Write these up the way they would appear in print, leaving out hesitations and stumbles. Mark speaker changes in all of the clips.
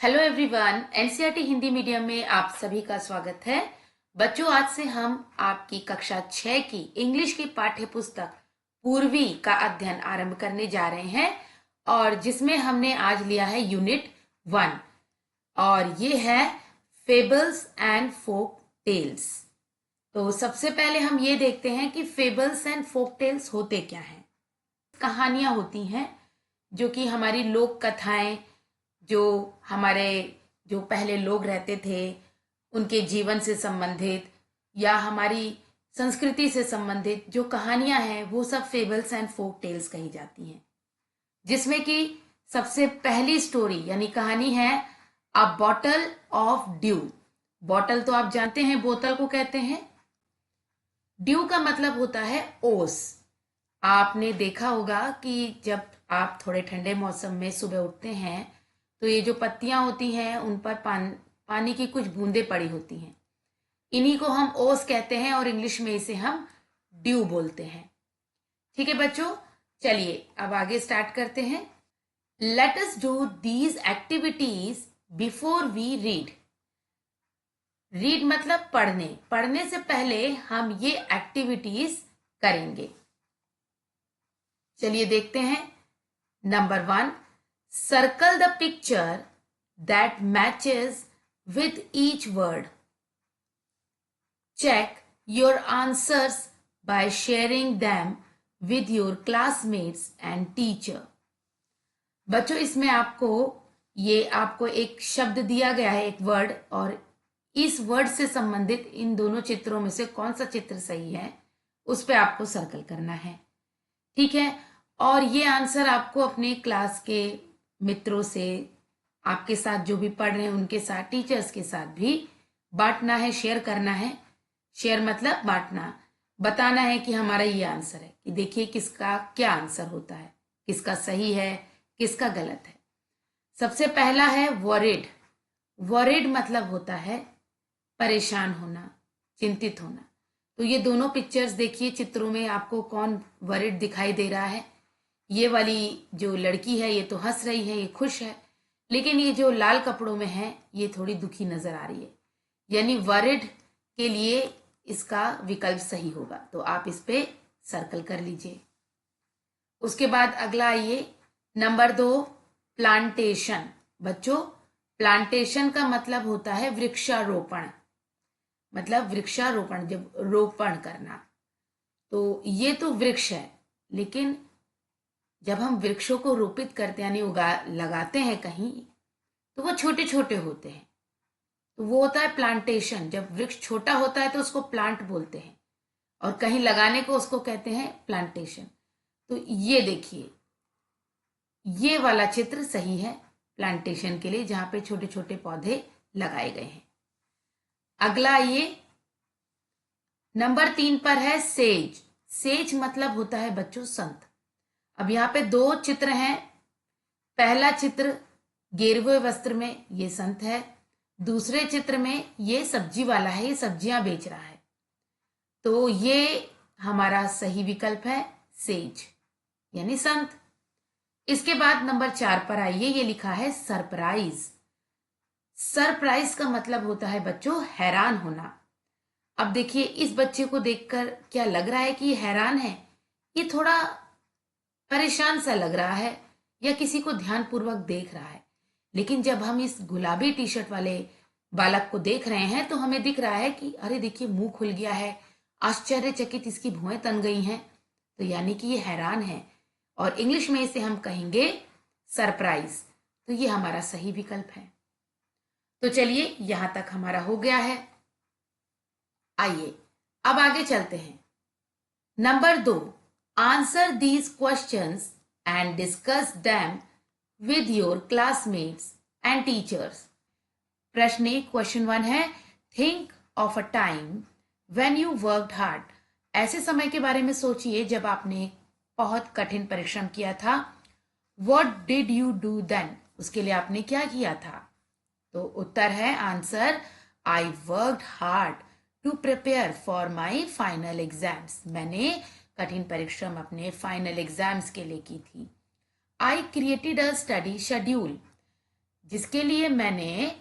Speaker 1: Hello everyone, NCERT Hindi medium में आप सभी का स्वागत है। बच्चों, आज से हम आपकी कक्षा 6 की इंग्लिश की पाठ्य पुस्तक पूर्वी का अध्ययन आरंभ करने जा रहे हैं और जिसमें हमने आज लिया है यूनिट 1 और ये है फेबल्स एंड फोक टेल्स। तो सबसे पहले हम ये देखते हैं कि फेबल्स एंड फोक टेल्स होते क्या हैं। कहानियां होती हैं जो कि हमारी लोक कथाएं, जो हमारे जो पहले लोग रहते थे उनके जीवन से संबंधित या हमारी संस्कृति से संबंधित जो कहानियां हैं वो सब फेबल्स एंड फोक टेल्स कही जाती हैं। जिसमें कि सबसे पहली स्टोरी यानी कहानी है अ बॉटल ऑफ ड्यू। बॉटल तो आप जानते हैं, बोतल को कहते हैं। ड्यू का मतलब होता है ओस। आपने देखा होगा कि जब आप थोड़े ठंडे मौसम में सुबह उठते हैं तो ये जो पत्तियां होती हैं उन पर पानी की कुछ बूंदें पड़ी होती हैं। इन्हीं को हम ओस कहते हैं और इंग्लिश में इसे हम ड्यू बोलते हैं। ठीक है बच्चों, चलिए अब आगे स्टार्ट करते हैं। Let us do these activities before we read. Read मतलब पढ़ने। पढ़ने से पहले हम ये एक्टिविटीज करेंगे। चलिए देखते हैं। Number 1, circle the picture that matches with each word. Check your answers by sharing them with your classmates and teacher. बच्चों, इसमें आपको एक शब्द दिया गया है, एक वर्ड, और इस वर्ड से संबंधित इन दोनों चित्रों में से कौन सा चित्र सही है उस पे आपको सर्कल करना है। ठीक है, और ये आंसर आपको अपने क्लास के मित्रों से, आपके साथ जो भी पढ़ रहे हैं उनके साथ, टीचर्स के साथ भी बांटना है, शेयर करना है। शेयर मतलब बांटना, बताना है कि हमारा ये आंसर है, कि देखिए किसका क्या आंसर होता है, किसका सही है किसका गलत है। सबसे पहला है वॉरिड। वॉरिड मतलब होता है परेशान होना, चिंतित होना। तो ये दोनों पिक्चर्स देखिए, चित्रों में आपको कौन वॉरिड दिखाई दे रहा है। ये वाली जो लड़की है ये तो हंस रही है, ये खुश है, लेकिन ये जो लाल कपड़ों में है ये थोड़ी दुखी नजर आ रही है। यानी वरिड के लिए इसका विकल्प सही होगा, तो आप इस पे सर्कल कर लीजिए। उसके बाद अगला आइए, नंबर 2, प्लांटेशन। बच्चों, प्लांटेशन का मतलब होता है वृक्षारोपण। मतलब वृक्षारोपण, जब रोपण करना, तो ये तो वृक्ष है, लेकिन जब हम वृक्षों को रोपित करते यानी लगाते हैं कहीं, तो वो छोटे छोटे होते हैं, तो वो होता है प्लांटेशन। जब वृक्ष छोटा होता है तो उसको प्लांट बोलते हैं, और कहीं लगाने को उसको कहते हैं प्लांटेशन। तो ये देखिए, ये वाला चित्र सही है प्लांटेशन के लिए, जहां पे छोटे छोटे पौधे लगाए गए हैं। अगला ये नंबर 3 पर है सेज। सेज मतलब होता है बच्चों संत। अब यहाँ पे 2 चित्र हैं। पहला चित्र गेरुए वस्त्र में, ये संत है। दूसरे चित्र में ये सब्जी वाला है, ये सब्जियां बेच रहा है। तो ये हमारा सही विकल्प है सेज यानी संत। इसके बाद नंबर 4 पर आइए, ये लिखा है सरप्राइज। सरप्राइज का मतलब होता है बच्चों हैरान होना। अब देखिए, इस बच्चे को देखकर क्या लग रहा है कि ये हैरान है? ये थोड़ा परेशान सा लग रहा है या किसी को ध्यानपूर्वक देख रहा है। लेकिन जब हम इस गुलाबी टी शर्ट वाले बालक को देख रहे हैं तो हमें दिख रहा है कि अरे देखिए, मुंह खुल गया है, आश्चर्यचकित इसकी भुएं तन गई हैं, तो यानी कि ये हैरान है, और इंग्लिश में इसे हम कहेंगे सरप्राइज। तो ये हमारा सही विकल्प है। तो चलिए, यहां तक हमारा हो गया है। आइए अब आगे चलते हैं। Number 2, answer these questions and discuss them with your classmates and teachers. प्रश्न 1, क्वेश्चन 1 है, think of a time when you worked hard. ऐसे समय के बारे में सोचिए जब आपने बहुत कठिन परिश्रम किया था। What did you do then? उसके लिए आपने क्या किया था? तो उत्तर है answer, I worked hard to prepare for my final exams. मैंने कठिन परिश्रम अपने फाइनल एग्जाम्स के लिए की थी। I created a study schedule. जिसके लिए मैंने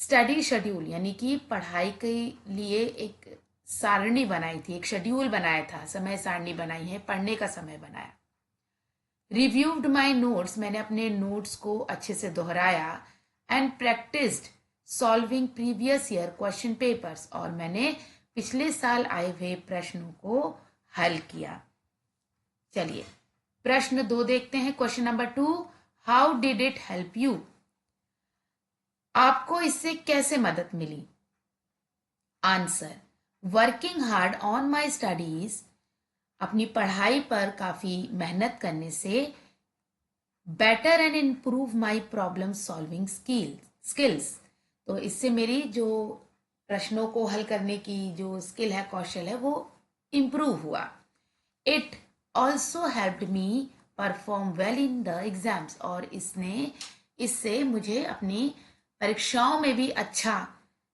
Speaker 1: स्टडी शेड्यूल यानी कि पढ़ाई के लिए एक सारणी बनाई थी, एक शेड्यूल बनाया था, समय सारणी बनाई है, पढ़ने का समय बनाया। रिव्यूड माई नोट्स, मैंने अपने नोट्स को अच्छे से दोहराया। And practised solving previous year question papers, और मैंने पिछले साल आए हुए प्रश्नों को हल किया। चलिए प्रश्न 2 देखते हैं। Question number 2, how did it help you? आपको इससे कैसे मदद मिली? Answer, working hard on my studies, अपनी पढ़ाई पर काफी मेहनत करने से, better and improve my problem solving skills, तो इससे मेरी जो प्रश्नों को हल करने की जो स्किल है, कौशल है, वो इम्प्रूव हुआ। It also helped me perform well in the exams, और इससे मुझे अपनी परीक्षाओं में भी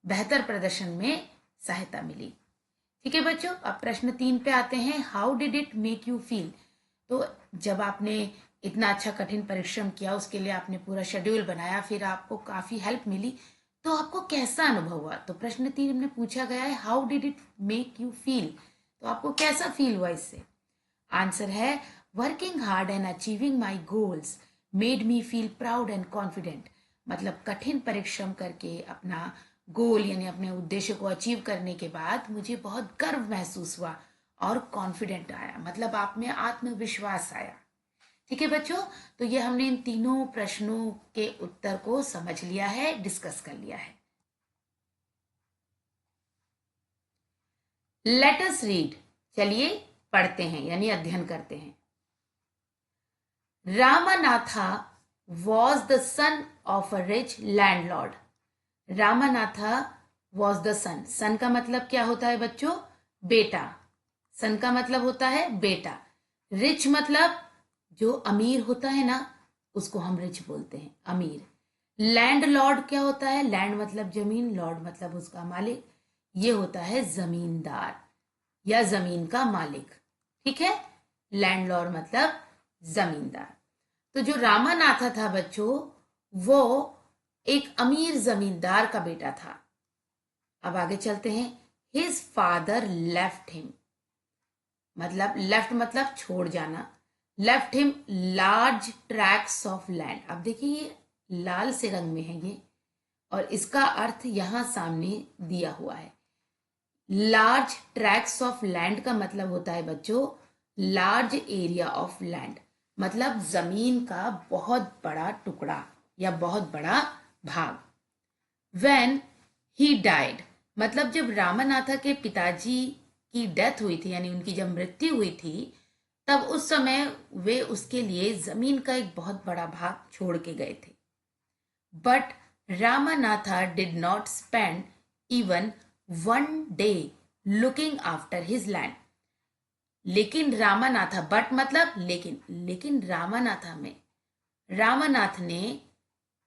Speaker 1: बेहतर प्रदर्शन में सहायता मिली। ठीक है बच्चों, अब प्रश्न 3 पे आते हैं। How did it make you feel? तो जब आपने इतना अच्छा कठिन परिश्रम किया, उसके लिए आपने पूरा शेड्यूल बनाया, फिर आपको काफी हेल्प मिली, तो आपको कैसा अनुभव हुआ? तो प्रश्न 3 में पूछा गया है how did it make you feel, तो आपको कैसा फील हुआ इससे? आंसर है, working hard and achieving my goals made me feel proud and confident. मतलब कठिन परिश्रम करके अपना गोल यानी अपने उद्देश्य को अचीव करने के बाद मुझे बहुत गर्व महसूस हुआ और कॉन्फिडेंट आया, मतलब आप में आत्मविश्वास आया। ठीक है बच्चों, तो ये हमने इन तीनों प्रश्नों के उत्तर को समझ लिया है, डिस्कस कर लिया है। लेट अस रीड, चलिए पढ़ते हैं यानी अध्ययन करते हैं। Ramanatha was the son of a rich landlord. Ramanatha was the son. son का मतलब क्या होता है बच्चों? बेटा। son का मतलब होता है बेटा। rich मतलब जो अमीर होता है ना, उसको हम रिच बोलते हैं, अमीर। लैंड लॉर्ड क्या होता है? लैंड मतलब जमीन, लॉर्ड मतलब उसका मालिक। ये होता है जमींदार या जमीन का मालिक। ठीक है, लैंड लॉर्ड मतलब जमींदार। तो जो रामानाथा था बच्चों, वो एक अमीर जमींदार का बेटा था। अब आगे चलते हैं। हिज फादर लेफ्ट हिम, मतलब लेफ्ट मतलब छोड़ जाना, left him large tracts of land. अब देखिए ये लाल से रंग में है ये, और इसका अर्थ यहां सामने दिया हुआ है। लार्ज ट्रैक्ट्स ऑफ लैंड का मतलब होता है बच्चों लार्ज एरिया ऑफ लैंड, मतलब जमीन का बहुत बड़ा टुकड़ा या बहुत बड़ा भाग। When he died, मतलब जब रामनाथा के पिताजी की डेथ हुई थी यानी उनकी जब मृत्यु हुई थी, तब उस समय वे उसके लिए जमीन का एक बहुत बड़ा भाग छोड़ के गए थे। But Ramanatha did not spend even one day looking after his land. लेकिन रामानाथा, बट मतलब लेकिन रामानाथ ने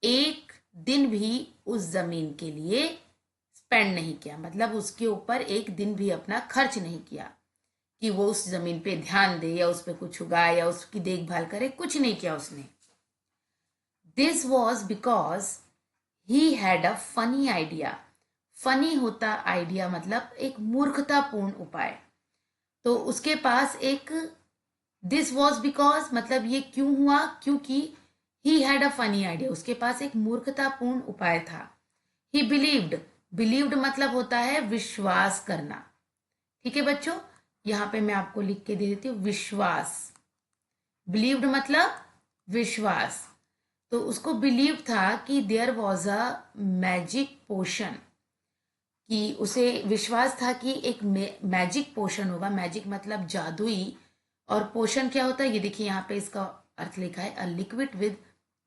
Speaker 1: एक दिन भी उस जमीन के लिए स्पेंड नहीं किया, मतलब उसके ऊपर एक दिन भी अपना खर्च नहीं किया कि वो उस जमीन पे ध्यान दे या उस पे कुछ उगाए या उसकी देखभाल करे, कुछ नहीं किया उसने। This was because he had a funny idea. Funny होता आइडिया मतलब एक मूर्खतापूर्ण उपाय। तो उसके पास एक, दिस वॉज बिकॉज मतलब ये क्यों हुआ? क्योंकि he had a funny idea, उसके पास एक मूर्खतापूर्ण उपाय था। ही बिलीव्ड मतलब होता है विश्वास करना। ठीक है बच्चों, यहां पे मैं आपको लिख के दे देती हूँ विश्वास। बिलीव्ड मतलब विश्वास। तो उसको बिलीव था कि there was a magic potion, कि उसे विश्वास था कि एक मैजिक पोशन होगा। मैजिक मतलब जादुई, और पोशन क्या होता है ये देखिए यहाँ पे इसका अर्थ लिखा है, a liquid with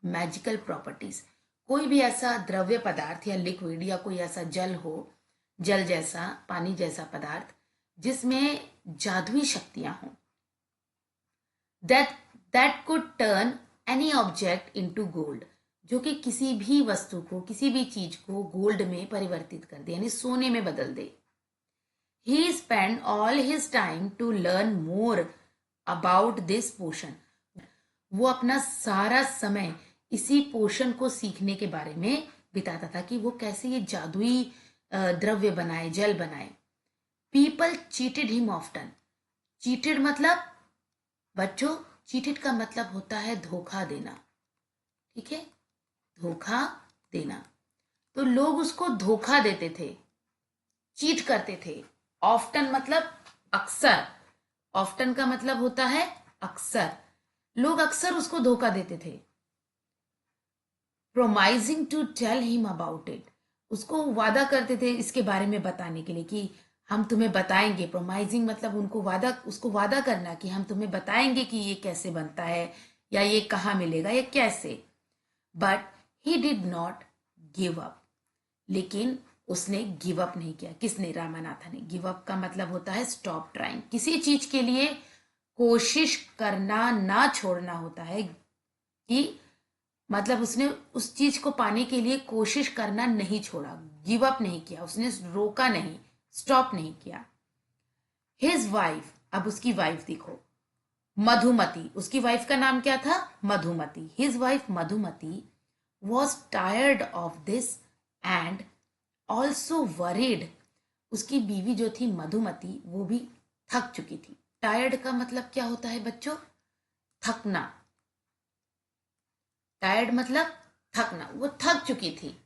Speaker 1: magical properties. कोई भी ऐसा द्रव्य पदार्थ या लिक्विड या कोई ऐसा जल हो, जल जैसा, पानी जैसा पदार्थ जिसमें जादुई शक्तियां हों, that could turn any object into gold, जो कि किसी भी वस्तु को, किसी भी चीज को गोल्ड में परिवर्तित कर दे यानी सोने में बदल दे। He spend all his time to learn more about this potion. वो अपना सारा समय इसी पोषण को सीखने के बारे में बताता था कि वो कैसे ये जादुई द्रव्य बनाए, जल बनाए। People cheated him often. Cheated मतलब बच्चों, चीटेड का मतलब होता है धोखा देना, ठीक है, धोखा देना। तो लोग उसको धोखा देते थे, चीट करते थे। ऑफ्टन मतलब अक्सर, ऑफ्टन का मतलब होता है अक्सर, लोग अक्सर उसको धोखा देते थे। Promising to tell him about it, उसको वादा करते थे इसके बारे में बताने के लिए कि हम तुम्हें बताएंगे। प्रोमाइजिंग मतलब उनको वादा, उसको वादा करना कि हम तुम्हें बताएंगे कि ये कैसे बनता है या ये कहाँ मिलेगा या कैसे। But he did not give up, लेकिन उसने गिव अप नहीं किया। किसने? रामानाथा ने। गिव अप का मतलब होता है स्टॉप ट्राइंग, किसी चीज के लिए कोशिश करना ना छोड़ना होता है। कि मतलब उसने उस चीज को पाने के लिए कोशिश करना नहीं छोड़ा, गिव अप नहीं किया, उसने रोका नहीं, स्टॉप नहीं किया। हिज वाइफ, अब उसकी वाइफ देखो, मधुमती, उसकी वाइफ का नाम क्या था? Madhumati. His wife Madhumati was tired of this and also worried. उसकी बीवी जो थी मधुमती, वो भी थक चुकी थी। टायर्ड का मतलब क्या होता है बच्चों? थकना। टायर्ड मतलब थकना, वो थक चुकी थी।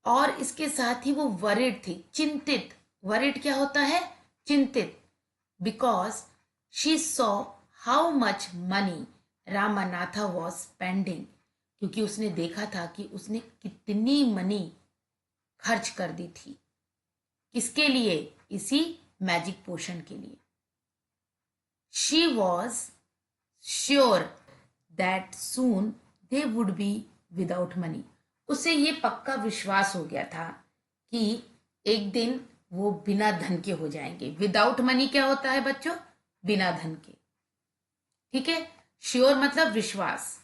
Speaker 1: और इसके साथ ही वो वरिड थी, चिंतित। वरिड क्या होता है? चिंतित। Because she saw how much money Ramanatha was spending, क्योंकि उसने देखा था कि उसने कितनी मनी खर्च कर दी थी। किसके लिए? इसी मैजिक पोशन के लिए। She was sure that soon they would be without money. उसे ये पक्का विश्वास हो गया था कि एक दिन वो बिना धन के हो जाएंगे। विदाउट मनी क्या होता है बच्चों? बिना धन के, ठीक है। श्योर मतलब विश्वास।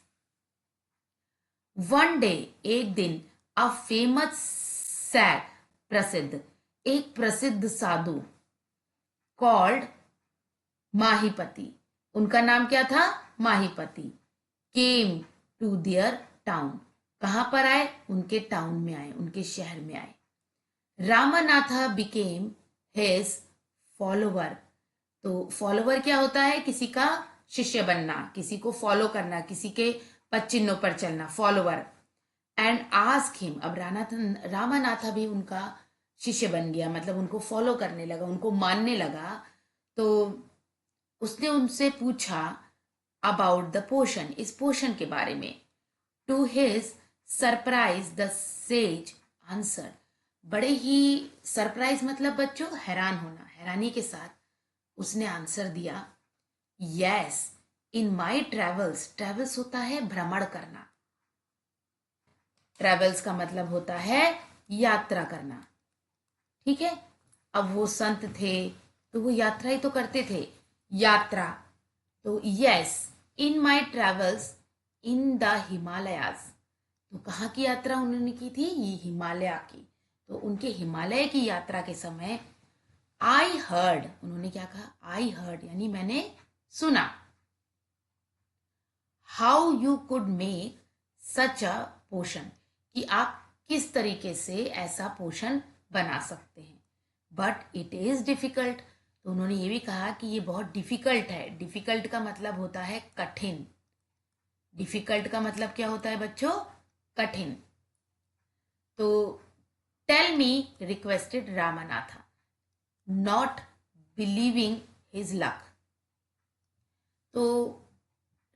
Speaker 1: वन डे, एक दिन, अ फेमस सैट, प्रसिद्ध, एक प्रसिद्ध साधु, कॉल्ड माहीपति, उनका नाम क्या था? माहीपति, केम टू देयर टाउन, कहां पर आए? उनके टाउन में आए, उनके शहर में आए। Ramanatha became his follower. तो फॉलोवर क्या होता है? किसी का शिष्य बनना, किसी को फॉलो करना, किसी के पद चिन्हों पर चलना, फॉलोवर। एंड आस्क हिम, अब रामानाथा भी उनका शिष्य बन गया, मतलब उनको फॉलो करने लगा, उनको मानने लगा। तो उसने उनसे पूछा अबाउट द पोशन, इस पोशन के बारे में। To his surprise the sage answer, बड़े ही सरप्राइज मतलब बच्चों हैरान होना, हैरानी के साथ उसने आंसर दिया, yes in my travels. Travels होता है भ्रमण करना, ट्रेवल्स का मतलब होता है यात्रा करना, ठीक है। अब वो संत थे तो वो यात्रा ही तो करते थे, यात्रा। तो yes in my travels in the Himalayas, तो कहाँ की यात्रा उन्होंने की थी? ये हिमालय की। तो उनके हिमालय की यात्रा के समय आई हर्ड, उन्होंने क्या कहा? आई हर्ड यानी मैंने सुना, how you could make such a potion, कि आप किस तरीके से ऐसा पोशन बना सकते हैं। बट इट इज डिफिकल्ट, तो उन्होंने ये भी कहा कि ये बहुत डिफिकल्ट है। डिफिकल्ट का मतलब होता है कठिन। डिफिकल्ट का मतलब क्या होता है बच्चों? कठिन। तो tell me, requested Ramanatha, not believing his luck. तो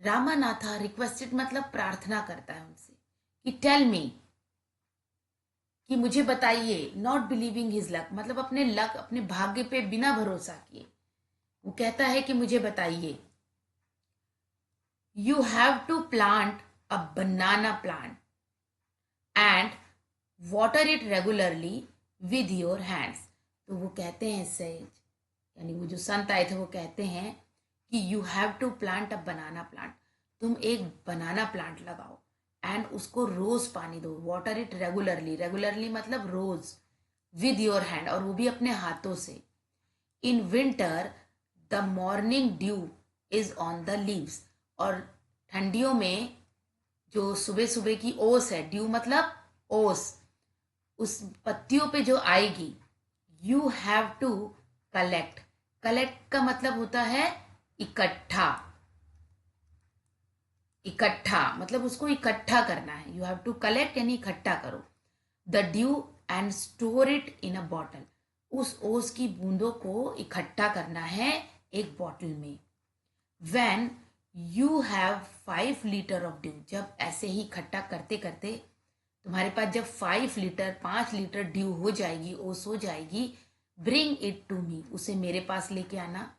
Speaker 1: रामानाथा रिक्वेस्टेड मतलब प्रार्थना करता है उनसे कि टेल मी, कि मुझे बताइए। नॉट बिलीविंग हिज लक मतलब अपने लक, अपने भाग्य पे बिना भरोसा किए वो कहता है कि मुझे बताइए। You have to plant a banana plant and water it regularly with your hands. तो वो कहते हैं सेज, यानी वो जो संत आए थे वो कहते हैं कि you have to plant a banana plant, तुम एक बनाना प्लांट लगाओ एंड उसको रोज पानी दो। वाटर इट रेगुलरली, रेगुलरली मतलब रोज, विद योर हैंड, और वो भी अपने हाथों से। In winter the morning due is on the leaves, और ठंडियों में जो सुबह सुबह की ओस है, ड्यू मतलब ओस, उस पत्तियों पे जो आएगी, you have to collect. Collect का मतलब होता है इकट्ठा, इकट्ठा मतलब उसको इकट्ठा करना है। यू हैव टू कलेक्ट यानी इकट्ठा करो। The due and store it in a bottle, उस ओस की बूंदों को इकट्ठा करना है एक बॉटल में। When you have 5 litre of due, जब ऐसे ही इकट्ठा करते करते तुम्हारे पास जब 5 लीटर 5 लीटर ड्यू हो जाएगी, ओस हो जाएगी, ब्रिंग इट टू मी, उसे मेरे पास लेके आना।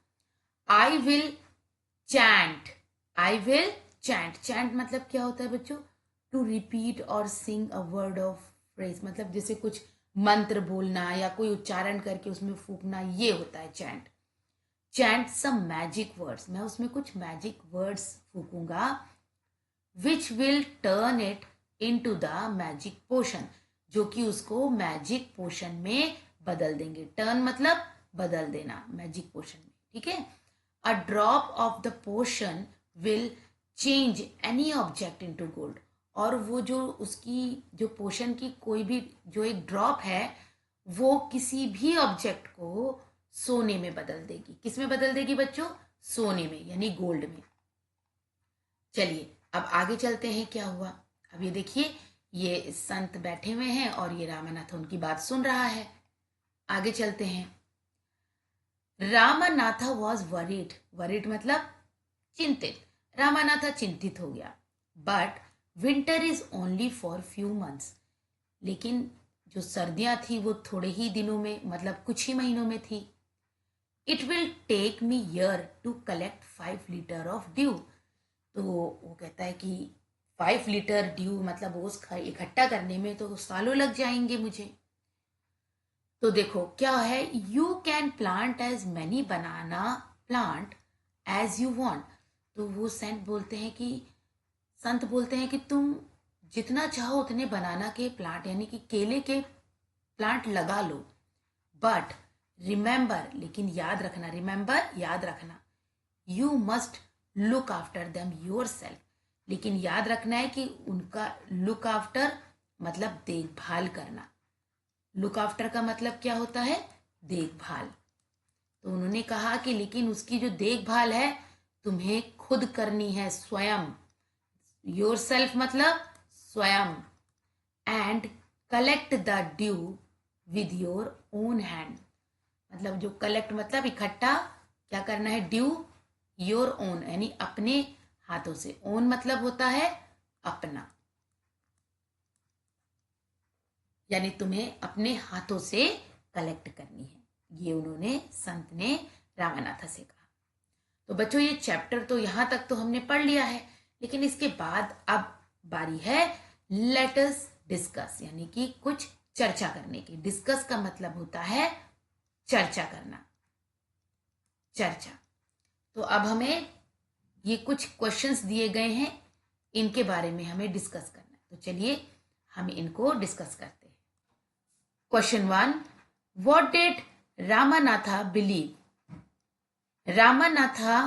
Speaker 1: I will chant, I will chant, chant मतलब क्या होता है बच्चों? टू रिपीट और सिंग अ वर्ड ऑफ फ्रेज, मतलब जैसे कुछ मंत्र बोलना या कोई उच्चारण करके उसमें फूकना, ये होता है chant. Chant some magic words, मैं उसमें कुछ मैजिक वर्ड्स फूकूंगा, which will turn it into the magic potion, जो कि उसको मैजिक पोशन में बदल देंगे। टर्न मतलब बदल देना, मैजिक पोशन में, ठीक है। A drop of the potion will change any object into gold, और वो जो उसकी जो पोशन की कोई भी जो एक ड्रॉप है, वो किसी भी ऑब्जेक्ट को सोने में बदल देगी। किस में बदल देगी बच्चों? सोने में, यानी गोल्ड में। चलिए अब आगे चलते हैं, क्या हुआ। अब ये देखिए, ये संत बैठे हुए हैं और ये रामानाथ उनकी बात सुन रहा है। आगे चलते हैं। रामानाथा वॉज वरीड, वरीड मतलब चिंतित, रामानाथा चिंतित हो गया। But winter is only for few months, लेकिन जो सर्दियां थी वो थोड़े ही दिनों में, मतलब कुछ ही महीनों में थी। It will take me year to collect 5 litre of dew, तो वो कहता है कि 5 लीटर ड्यू मतलब ओस इकट्ठा करने में तो सालों लग जाएंगे मुझे। तो देखो क्या है, you can plant as many banana plant as you want, तो वो संत बोलते हैं कि तुम जितना चाहो उतने बनाना के प्लांट यानी कि केले के प्लांट लगा लो, बट रिमेंबर, लेकिन याद रखना, रिमेंबर याद रखना, you must look after them your self, लेकिन याद रखना है कि उनका लुक आफ्टर मतलब देखभाल करना। लुक आफ्टर का मतलब क्या होता है? देखभाल। तो उन्होंने कहा कि लेकिन उसकी जो देखभाल है तुम्हें खुद करनी है, स्वयं। योर सेल्फ मतलब स्वयं। And collect the due with your own hand, मतलब जो कलेक्ट मतलब इकट्ठा क्या करना है, ड्यू योर ओन यानी अपने हाथों से। ओन मतलब होता है अपना, यानी तुम्हें अपने हाथों से कलेक्ट करनी है, ये उन्होंने संत ने रामानाथा से कहा। तो बच्चों ये चैप्टर तो यहां तक तो हमने पढ़ लिया है, लेकिन इसके बाद अब बारी है लेट अस डिस्कस, यानी कि कुछ चर्चा करने की। डिस्कस का मतलब होता है चर्चा करना, चर्चा। तो अब हमें ये कुछ क्वेश्चंस दिए गए हैं, इनके बारे में हमें डिस्कस करना है, तो चलिए हम इनको डिस्कस करते हैं। Question 1, what did Ramanatha believe? Ramanatha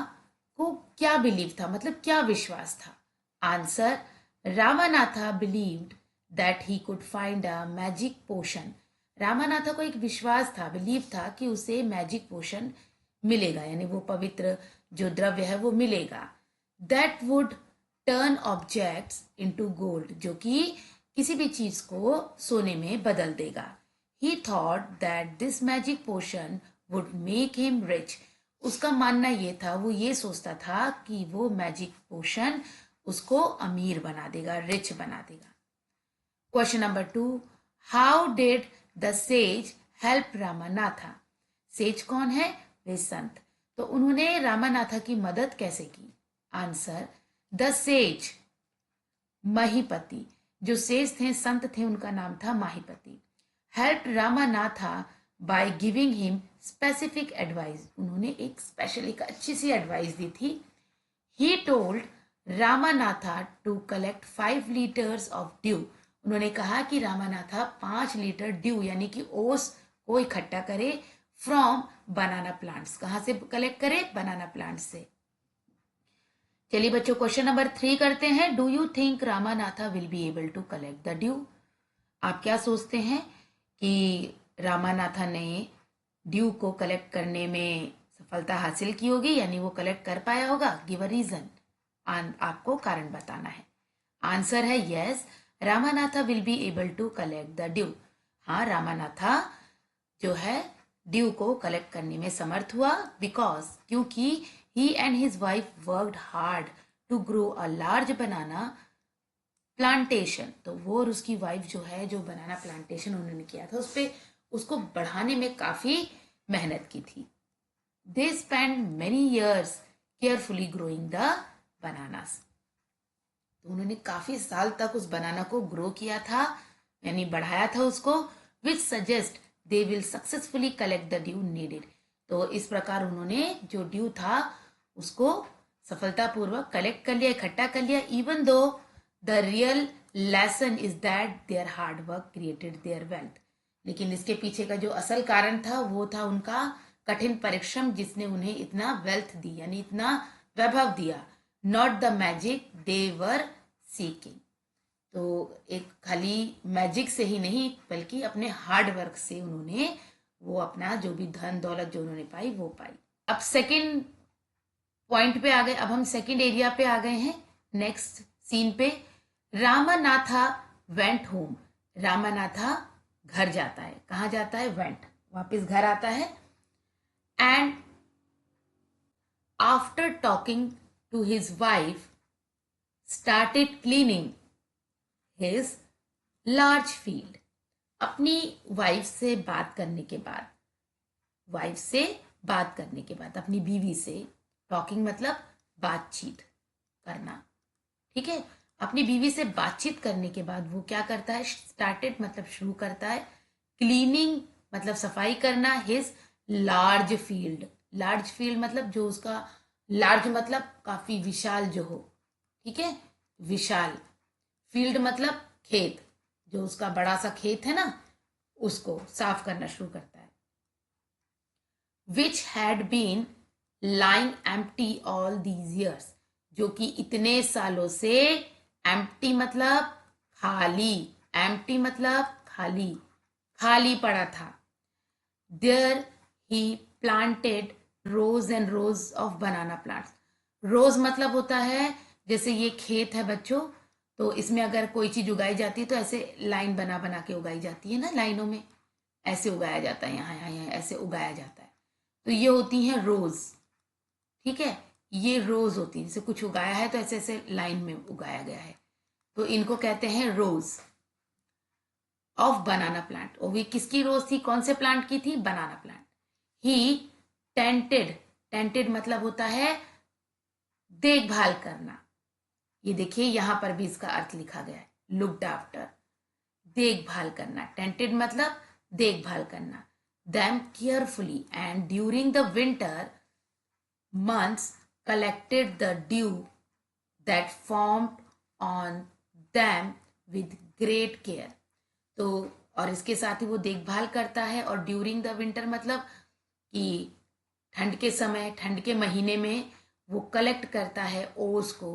Speaker 1: को क्या बिलीव था, मतलब क्या विश्वास था? Answer, Ramanatha believed that he could find a magic potion. Ramanatha को एक विश्वास था, बिलीव था कि उसे मैजिक पोशन मिलेगा, यानी वो पवित्र जो द्रव्य है वो मिलेगा। That would turn objects into gold, जो कि किसी भी चीज को सोने में बदल देगा। He thought that this magic potion would make him rich, उसका मानना ये था, वो ये सोचता था कि वो मैजिक पोशन उसको अमीर बना देगा, रिच बना देगा। Question number 2, how did the sage help Ramanatha? Sage कौन है? वे संत। तो उन्होंने रामानाथा की मदद कैसे की? आंसर, द सेज महीपति, जो सेज थे, संत थे, उनका नाम था Mahipati. Help Ramanatha by giving him specific advice, उन्होंने एक स्पेशल एक अच्छी सी एडवाइस दी थी। He told Ramanatha to collect 5 litres of dew, उन्होंने कहा कि रामानाथा 5 लीटर ड्यू यानी कि ओस को इकट्ठा करे फ्रॉम बनाना प्लांट्स, कहां से कलेक्ट करे? बनाना प्लांट से। चलिए बच्चों, क्वेश्चन नंबर 3 करते हैं। Do you think Ramanatha will be able to collect the dew? आप क्या सोचते हैं कि रामानाथा ने ड्यू को कलेक्ट करने में सफलता हासिल की होगी, यानी वो कलेक्ट कर पाया होगा? गिव अ रीजन, आपको कारण बताना है। आंसर है yes, Ramanatha will be able to collect the dew. हाँ, रामानाथा जो है ड्यू को कलेक्ट करने में समर्थ हुआ, बिकॉज क्योंकि he and his wife worked hard to grow a large banana plantation. तो वो और उसकी वाइफ जो है, जो बनाना प्लांटेशन उन्होंने किया था, उस पे उसको बढ़ाने में काफी मेहनत की थी। They spend many years carefully growing the bananas. तो उन्होंने काफी साल तक उस बनाना को ग्रो किया था, यानी बढ़ाया था उसको, विच suggest they will successfully collect the due needed. तो इस प्रकार उन्होंने जो ड्यू था उसको सफलतापूर्वक कलेक्ट कर लिया, इकट्ठा कर लिया, even though the real lesson is that there hard work created their wealth. लेकिन इसके पीछे का जो असल कारण था वो था उनका कठिन परिश्रम, जिसने उन्हें इतना वेल्थ दी, यानी इतना वैभव दिया। Not the magic they were seeking. तो एक खाली मैजिक से ही नहीं, बल्कि अपने हार्ड वर्क से उन्होंने वो अपना जो भी धन दौलत जो उन्होंने पाई वो पाई। अब सेकंड पॉइंट पे आ गए, अब हम सेकंड एरिया पे आ गए हैं, नेक्स्ट सीन पे। Ramanatha went home. रामानाथा घर जाता है। कहाँ जाता है? वेंट, वापस घर आता है। And after talking to his wife started cleaning his large field. अपनी वाइफ से बात करने के बाद, अपनी बीवी से, टॉकिंग मतलब बातचीत करना, ठीक है। अपनी बीवी से बातचीत करने के बाद वो क्या करता है? स्टार्टेड मतलब शुरू करता है, क्लीनिंग मतलब सफाई करना, his large field. Large field मतलब जो उसका, लार्ज मतलब काफी विशाल जो हो, ठीक है, विशाल। फील्ड मतलब खेत, जो उसका बड़ा सा खेत है ना, उसको साफ करना शुरू करता है। Which had been lying empty all these years, जो कि इतने सालों से, एम्प्टी मतलब खाली, एम्प्टी मतलब खाली, खाली पड़ा था। There he planted rows and rows of banana plants. Rows मतलब होता है, जैसे ये खेत है बच्चों, तो इसमें अगर कोई चीज उगाई जाती है तो ऐसे लाइन बना बना के उगाई जाती है ना, लाइनों में ऐसे उगाया जाता है, यहाँ ऐसे उगाया जाता है। तो ये होती हैं रोज, ठीक है, ये रोज होती है, जैसे कुछ उगाया है तो ऐसे ऐसे लाइन में उगाया गया है, तो इनको कहते हैं रोज ऑफ बनाना प्लांट। और ये किसकी रोज थी? कौन से प्लांट की थी? बनाना प्लांट। ही टेंटेड, टेंटेड मतलब होता है देखभाल करना। ये देखिए यहां पर भी इसका अर्थ लिखा गया है, लुक्ड आफ्टर, देखभाल करना। टेंटेड मतलब देखभाल करना। them carefully and during the winter months collected the dew that formed on them with great care। तो और इसके साथ ही वो देखभाल करता है, और ड्यूरिंग द विंटर मतलब कि ठंड के समय, ठंड के महीने में वो कलेक्ट करता है ओस को,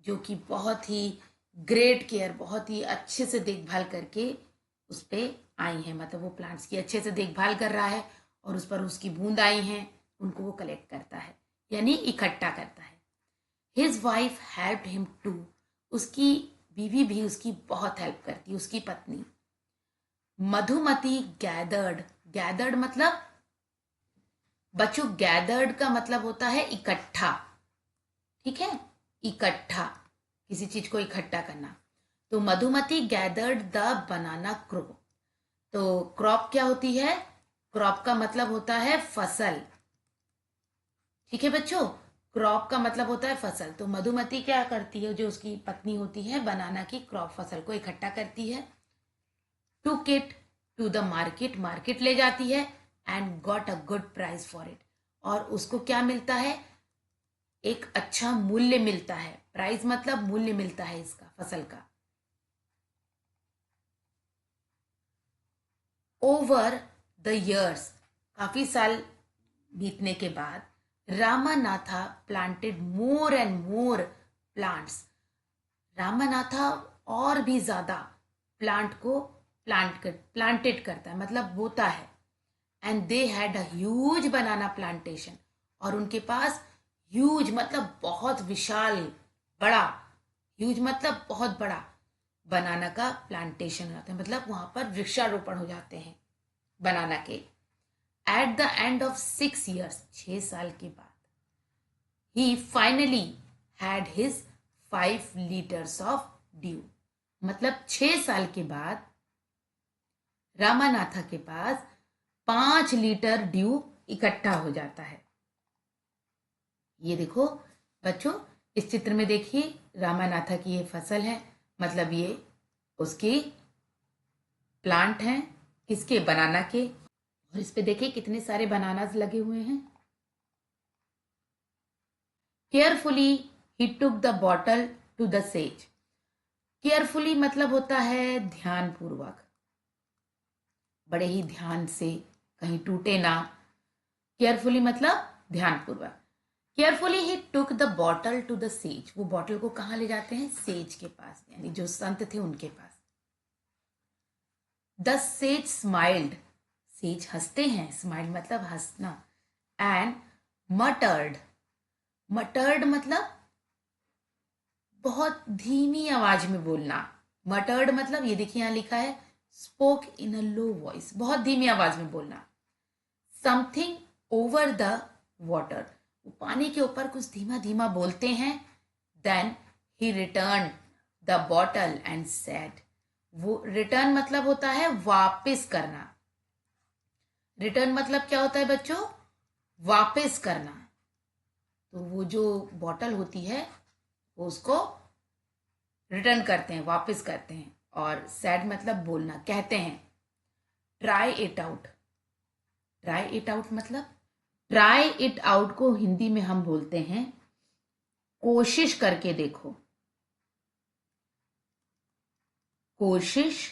Speaker 1: जो कि बहुत ही ग्रेट केयर, बहुत ही अच्छे से देखभाल करके उस पे आई हैं, मतलब वो प्लांट्स की अच्छे से देखभाल कर रहा है और उस पर उसकी बूंद आई हैं, उनको वो कलेक्ट करता है, यानी इकट्ठा करता है। His wife helped him too. उसकी बीवी भी उसकी बहुत हेल्प करती है, उसकी पत्नी। मधुमती गैदर्ड, गैदर्ड मतलब बच्चों, गैदर्ड का मतलब होता है इकट्ठा, ठीक है, इकट्ठा, किसी चीज को इकट्ठा करना। तो Madhumati gathered the banana crop. तो क्रॉप क्या होती है? क्रॉप का मतलब होता है फसल, ठीक है बच्चों, क्रॉप का मतलब होता है फसल। तो मधुमती क्या करती है, जो उसकी पत्नी होती है, बनाना की क्रॉप, फसल को इकट्ठा करती है। Took it to the market, market ले जाती है, and got a good price for it. और उसको क्या मिलता है? एक अच्छा मूल्य मिलता है। प्राइस मतलब मूल्य मिलता है इसका, फसल का। ओवर द ईयर्स, काफी साल बीतने के बाद, Ramanatha planted more and more plants. Ramanatha और भी ज्यादा प्लांट को प्लांटेड करता है, मतलब बोता है। And they had a huge banana plantation, और उनके पास ह्यूज मतलब बहुत विशाल, बड़ा, ह्यूज मतलब बहुत बड़ा बनाना का प्लांटेशन हो जाता है, मतलब वहां पर वृक्षारोपण हो जाते हैं बनाना के। At the end of 6 years, 6 साल के बाद, he finally had his 5 liters of dew. मतलब 6 साल के बाद रामानाथा के पास 5 लीटर ड्यू इकट्ठा हो जाता है। ये देखो बच्चों, इस चित्र में देखिए रामानाथा की ये फसल है, मतलब ये उसकी प्लांट हैं, किसके, बनाना के। और इस पे देखिए कितने सारे बनानास लगे हुए हैं। Carefully he took the bottle to the sage. Carefully मतलब होता है ध्यानपूर्वक, बड़े ही ध्यान से, कहीं टूटे ना। केयरफुली मतलब ध्यानपूर्वक। Carefully he took the bottle to the sage. वो बॉटल को कहाँ ले जाते हैं? सेज के पास, यानी जो संत थे उनके पास। The sage smiled. सेज हंसते हैं, स्माइल मतलब हंसना। एंड मटर्ड। मटर्ड मतलब बहुत धीमी आवाज में बोलना। मटर्ड मतलब ये देखिए यहां लिखा है spoke in a low voice, बहुत धीमी आवाज में बोलना। समथिंग ओवर द वाटर, वो पानी के ऊपर कुछ धीमा धीमा बोलते हैं। Then he return the bottle and said. वो रिटर्न मतलब होता है वापस करना। रिटर्न मतलब क्या होता है बच्चों? वापस करना। तो वो जो बॉटल होती है वो उसको रिटर्न करते हैं, वापस करते हैं। और सैड मतलब बोलना, कहते हैं। Try it out. Try it out मतलब, ट्राई इट आउट को हिंदी में हम बोलते हैं कोशिश करके देखो। कोशिश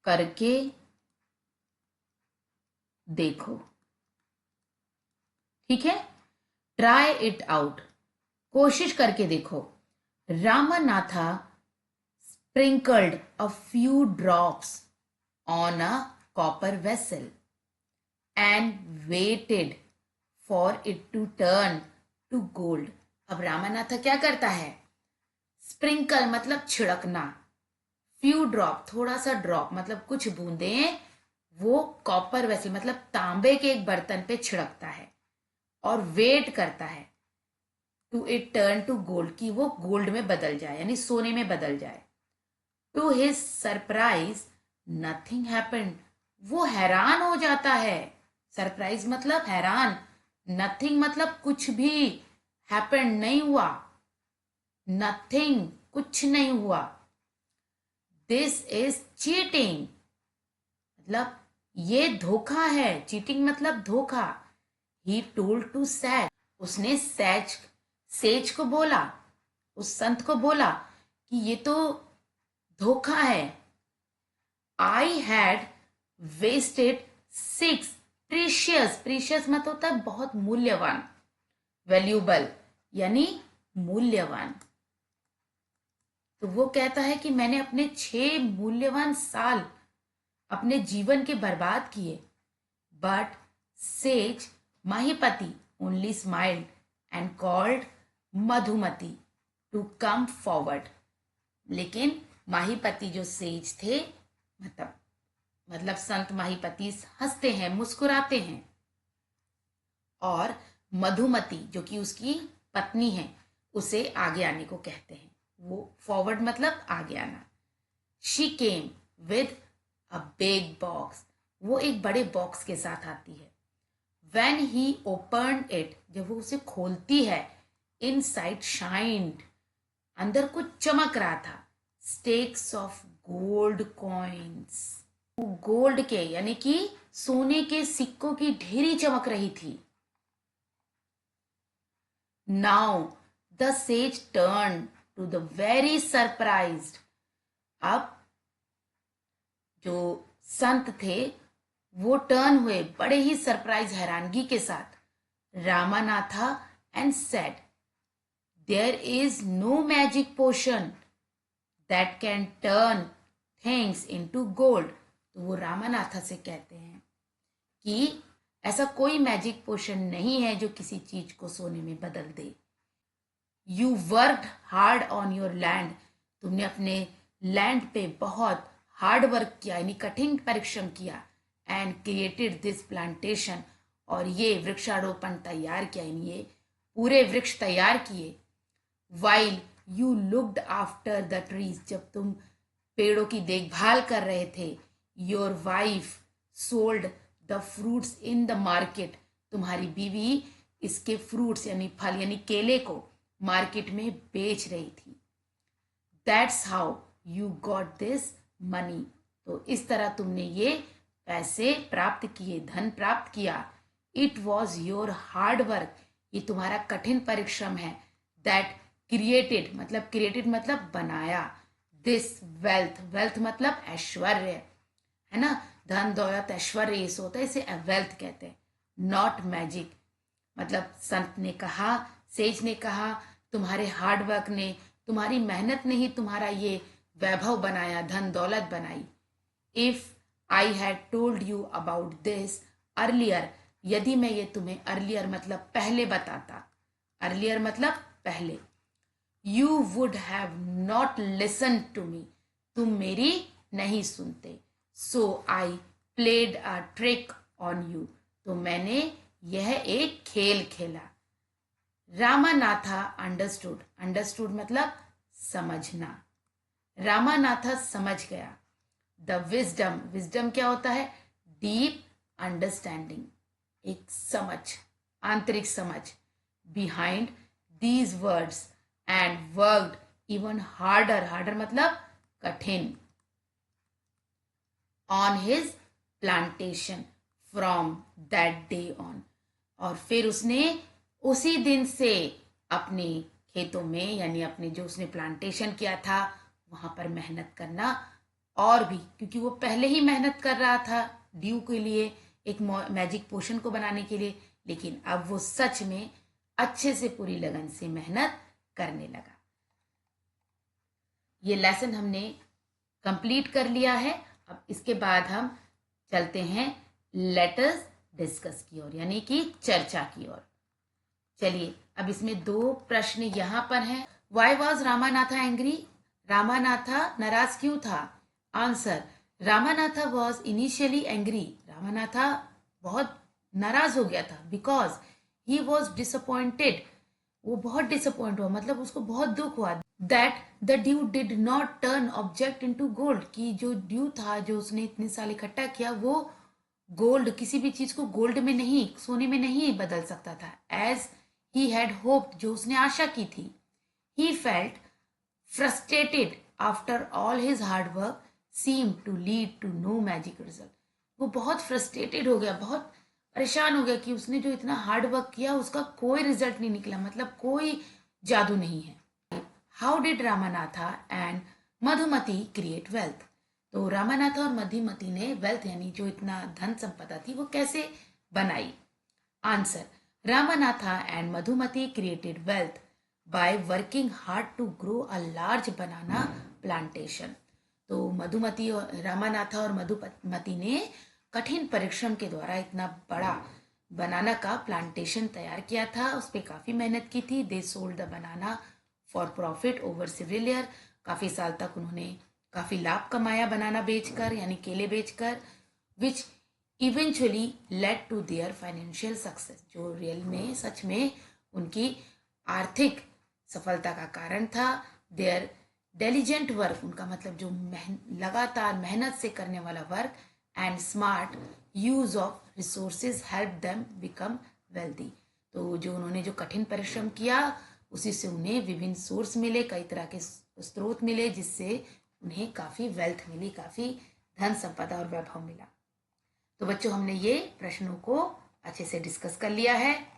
Speaker 1: करके देखो, ठीक है। ट्राई इट आउट, कोशिश करके देखो। Ramanatha sprinkled a few drops on a copper vessel and waited for it to turn to gold। अब रामानाथा क्या करता है? स्प्रिंकल मतलब छिड़कना, फ्यू ड्रॉप थोड़ा सा ड्रॉप मतलब कुछ बूंदें, वो कॉपर वेसल मतलब तांबे के एक बर्तन पे छिड़कता है और वेट करता है to it turn to gold, की वो गोल्ड में बदल जाए, यानी सोने में बदल जाए। To his surprise nothing happened. वो हैरान हो जाता है। सरप्राइज मतलब हैरान, नथिंग मतलब कुछ भी, हैपेंड नहीं हुआ, नथिंग कुछ नहीं हुआ। दिस इज चीटिंग, मतलब ये धोखा है। चीटिंग मतलब धोखा। ही टोल्ड टू सैज, उसने सेज को बोला, उस संत को बोला कि ये तो धोखा है। I had wasted 6 precious, precious मत होता है बहुत मूल्यवान, वैल्यूबल यानी मूल्यवान। तो वो कहता है कि मैंने अपने 6 मूल्यवान साल अपने जीवन के बर्बाद किए। But sage Mahipati only smiled and called Madhumati to come forward. लेकिन माहिपति जो सेज थे, मतलब संत माहिपति हंसते हैं, मुस्कुराते हैं, और मधुमती जो कि उसकी पत्नी है उसे आगे आने को कहते हैं। वो फॉरवर्ड मतलब आगे आना। She came with a big box, वो एक बड़े बॉक्स के साथ आती है। When he opened it, जब वो उसे खोलती है, इनसाइड शाइंड, अंदर कुछ चमक रहा था। Stakes of gold coins, gold के यानी कि सोने के सिक्कों की ढेरी चमक रही थी। Now the sage turn to the very surprised. अब जो संत थे वो टर्न हुए बड़े ही सरप्राइज हैरानगी के साथ। Ramanatha and said, there is no magic potion that can turn things into gold. तो वो रामानाथा से कहते हैं कि ऐसा कोई मैजिक पोशन नहीं है जो किसी चीज को सोने में बदल दे। You worked hard on your land, तुमने अपने लैंड पे बहुत हार्ड वर्क किया, यानी कठिन परिश्रम किया। एंड क्रिएटेड दिस प्लांटेशन, और ये वृक्षारोपण तैयार किया, यानी ये पूरे वृक्ष तैयार किए। While you looked after the trees, जब तुम पेड़ों की देखभाल कर रहे थे। Your wife sold the fruits in the market, तुम्हारी बीवी इसके फ्रूट्स यानी फल यानी केले को मार्केट में बेच रही थी। That's how you got this money, तो इस तरह तुमने ये पैसे प्राप्त किए, धन प्राप्त किया। It was your hard work, ये तुम्हारा कठिन परिश्रम है। दैट क्रिएटेड मतलब बनाया। दिस वेल्थ, वेल्थ मतलब ऐश्वर्य, है ना, धन दौलत ऐश्वर्य ये होता है, इसे वेल्थ कहते हैं। नॉट मैजिक, मतलब संत ने कहा, सेज ने कहा, तुम्हारे हार्ड वर्क ने, तुम्हारी मेहनत ने ही तुम्हारा ये वैभव बनाया, धन दौलत बनाई। If I had told you about this earlier, यदि मैं ये तुम्हें अर्लियर मतलब पहले बताता, अर्लियर मतलब पहले, you would have not listen to me, तुम मेरी नहीं सुनते। So I played a trick on you, तो मैंने यह एक खेल खेला। रामानाथा अंडरस्टूड, अंडरस्टूड मतलब समझना, रामानाथा समझ गया। द विजडम, विजडम क्या होता है, डीप अंडरस्टैंडिंग, एक समझ, आंतरिक समझ। Behind these words and worked even harder, harder मतलब कठिन, on his plantation from that day on, और फिर उसने उसी दिन से अपने खेतों में यानी अपने जो उसने प्लांटेशन किया था वहां पर मेहनत करना और भी, क्योंकि वो पहले ही मेहनत कर रहा था ड्यू के लिए, एक मैजिक पोशन को बनाने के लिए, लेकिन अब वो सच में अच्छे से पूरी लगन से मेहनत करने लगा। ये लेसन हमने कंप्लीट कर लिया है। अब इसके बाद हम चलते हैं लेटर्स डिस्कस की ओर, यानी कि चर्चा की ओर। चलिए, अब इसमें दो प्रश्न यहाँ पर हैं। Why was Ramanatha angry, Ramanatha नाराज क्यों था। Answer, Ramanatha was initially angry, Ramanatha बहुत नाराज हो गया था। बिकॉज ही वॉज डिसअपॉइंटेड, वो बहुत डिसअपॉइंट हुआ, मतलब उसको बहुत दुख हुआ। That the due did not turn object into gold, कि जो ड्यू था जो उसने इतने साल इकट्ठा किया वो गोल्ड, किसी भी चीज को गोल्ड में नहीं, सोने में नहीं बदल सकता था। एज ही हैड होप्ड, जो उसने आशा की थी। He felt frustrated after all his hard work seem to lead to no magic result, वो बहुत फ्रस्ट्रेटेड हो गया, बहुत परेशान हो गया कि उसने जो इतना हार्ड वर्क किया उसका कोई रिजल्ट नहीं निकला, मतलब कोई जादू नहीं है। How did Ramanatha and Madhumati create wealth, तो रामानाथा और मधुमती ने वेल्थ यानी जो इतना धन संपदा थी वो कैसे बनाई। Answer, Ramanatha and Madhumati created wealth by working hard to grow a large banana plantation, तो मधुमती और रामानाथा और मधुमती ने कठिन परिश्रम के द्वारा इतना बड़ा बनाना का प्लांटेशन तैयार किया था, उस पर काफ़ी मेहनत की थी। They sold the banana for profit over several year, काफ़ी साल तक उन्होंने काफ़ी लाभ कमाया बनाना बेचकर यानी केले बेचकर। Which eventually led to their financial success, जो रियल में सच में उनकी आर्थिक सफलता का कारण था। देयर डेलिजेंट वर्क, उनका मतलब जो लगातार मेहनत से करने वाला work, and smart use of resources help them become wealthy, तो जो उन्होंने जो कठिन परिश्रम किया उसी से उन्हें विभिन्न सोर्स मिले, कई तरह के स्रोत मिले, जिससे उन्हें काफ़ी वेल्थ मिली, काफ़ी धन संपदा और वैभव मिला। तो बच्चों, हमने ये प्रश्नों को अच्छे से डिस्कस कर लिया है।